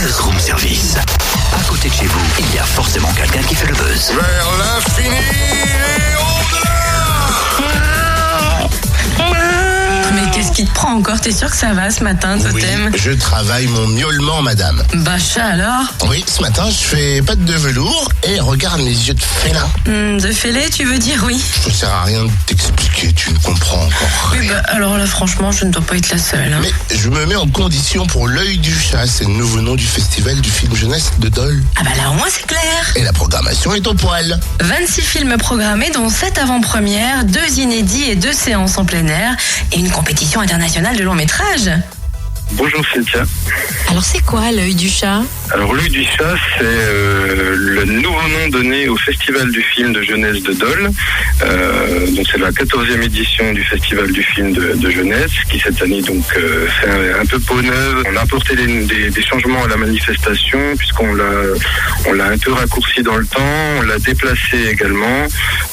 buzz room service. À côté de chez vous, il y a forcément quelqu'un qui fait le buzz. Vers l'infini et Mais qu'est-ce qui te prend encore? T'es sûr que ça va ce matin, Totem? Oui, je travaille mon miaulement, madame. Bacha alors? Oui, ce matin, je fais pas de velours et regarde mes yeux de félin. De fêlé, tu veux dire? Oui. Ça sert à rien de t'expliquer, tu ne comprends encore Oui, rien. alors là, franchement, je ne dois pas être la seule. Hein. Mais je me mets en condition pour l'œil du chat, c'est le nouveau nom du festival du film jeunesse de Dole. Ah bah là, au moins, c'est clair. Et la programmation est au poil. 26 films programmés, dont 7 avant-premières, 2 inédits et 2 séances en plein air, et une compétition internationale de long métrage. Bonjour Cynthia. Alors c'est quoi l'œil du chat? Alors l'œil du chat, c'est le nouveau nom donné au Festival du film de jeunesse de Dole. Donc c'est la 14e édition du Festival du film de jeunesse qui cette année donc fait un peu peau neuve. On a apporté des changements à la manifestation puisqu'on l'a un peu raccourci dans le temps, on l'a déplacé également.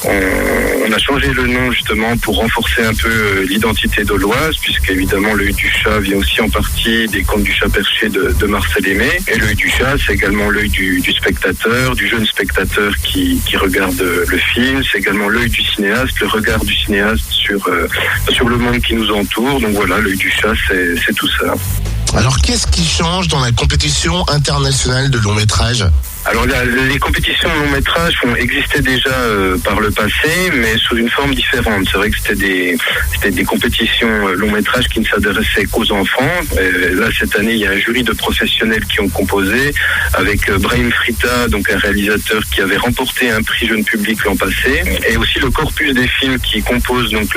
On a changé le nom justement pour renforcer un peu l'identité doloise puisqu'évidemment l'œil du chat vient aussi en partie des contes du chat perché de Marcel Aimé. Et l'œil du chat, c'est également l'œil du spectateur, du jeune spectateur qui regarde le film. C'est également l'œil du cinéaste, le regard du cinéaste sur le monde qui nous entoure. Donc voilà, l'œil du chat, c'est tout ça. Alors qu'est-ce qui change dans la compétition internationale de long métrage ? Alors les compétitions long métrage existaient déjà par le passé, mais sous une forme différente. C'est vrai que c'était des compétitions long métrage qui ne s'adressaient qu'aux enfants. Là cette année, il y a un jury de professionnels qui ont composé avec Brahim Frita, donc un réalisateur qui avait remporté un prix jeune public l'an passé, et aussi le corpus des films qui composent donc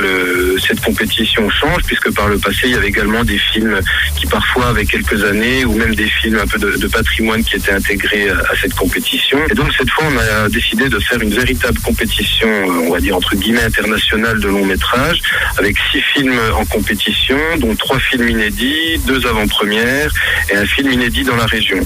cette compétition change puisque par le passé il y avait également des films qui parfois avaient quelques années ou même des films un peu de patrimoine qui étaient intégrés à cette compétition. Et donc cette fois on a décidé de faire une véritable compétition, on va dire entre guillemets internationale de long métrage, avec 6 films en compétition, dont 3 films inédits, 2 avant-premières et un film inédit dans la région.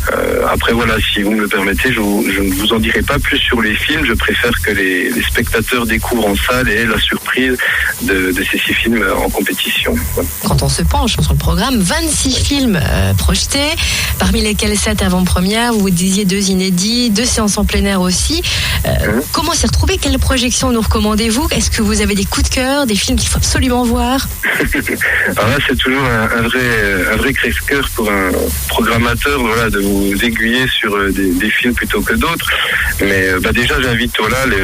Après voilà, si vous me le permettez, je ne vous en dirai pas plus sur les films, je préfère que les spectateurs découvrent en salle et aient la surprise de ces 6 films en compétition. Voilà. Quand on se penche sur le programme, 26 films projetés, parmi lesquels 7 avant-premières, vous disiez 2 inédits, 2 séances en plein air aussi. Comment s'y retrouver? Quelle projection nous recommandez-vous? Est-ce que vous avez des coups de cœur, des films qu'il faut absolument voir? Alors là, c'est toujours un vrai crève-cœur pour un programmateur, voilà, de vous aiguiller sur des films plutôt que d'autres. Mais déjà, j'invite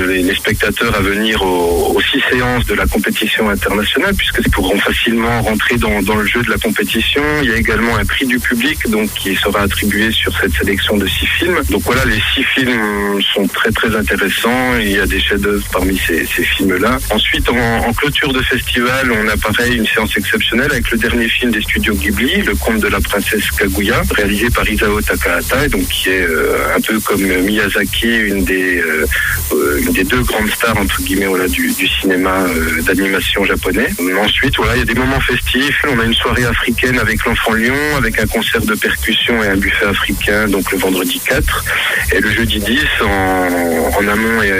les spectateurs à venir aux 6 séances de la compétition internationale, puisque ils pourront facilement rentrer dans le jeu de la compétition. Il y a également un prix du public, donc qui sera attribué sur cette sélection de 6 films. Donc voilà, les 6 films sont très très intéressants. Il y a des chefs-d'œuvre parmi ces films-là. Ensuite, en clôture de festival, on a pareil une séance exceptionnelle avec le dernier film des studios Ghibli, Le Conte de la princesse Kaguya, réalisé par Isao Takahata, et donc qui est un peu comme Miyazaki, une des 2 grandes stars entre guillemets voilà, du cinéma d'animation japonais. Ensuite, voilà, il y a des moments festifs. On a une soirée africaine avec l'Enfant Lion, avec un concert de percussion et un buffet africain, donc le vendredi 4. Et le jeudi 10, en amont et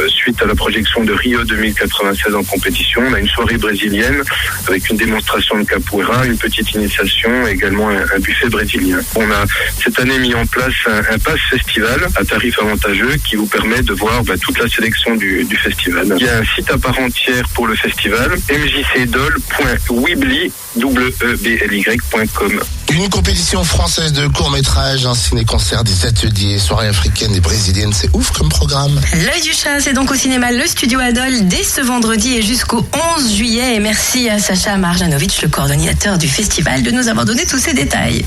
suite à la projection de Rio 2096 en compétition, on a une soirée brésilienne avec une démonstration de capoeira, une petite initiation et également un buffet brésilien. On a cette année mis en place un pass festival à tarif avantageux qui vous permet de voir toute la sélection du festival. Il y a un site à part entière pour le festival, mjcdol.webly.com. Une compétition française de court-métrage, un ciné-concert, des ateliers, soirées africaines et brésiliennes, c'est ouf comme programme. L'œil du chat, c'est donc au cinéma Le Studio Adol dès ce vendredi et jusqu'au 11 juillet. Et merci à Sacha Marjanovic, le coordonnateur du festival, de nous avoir donné tous ces détails.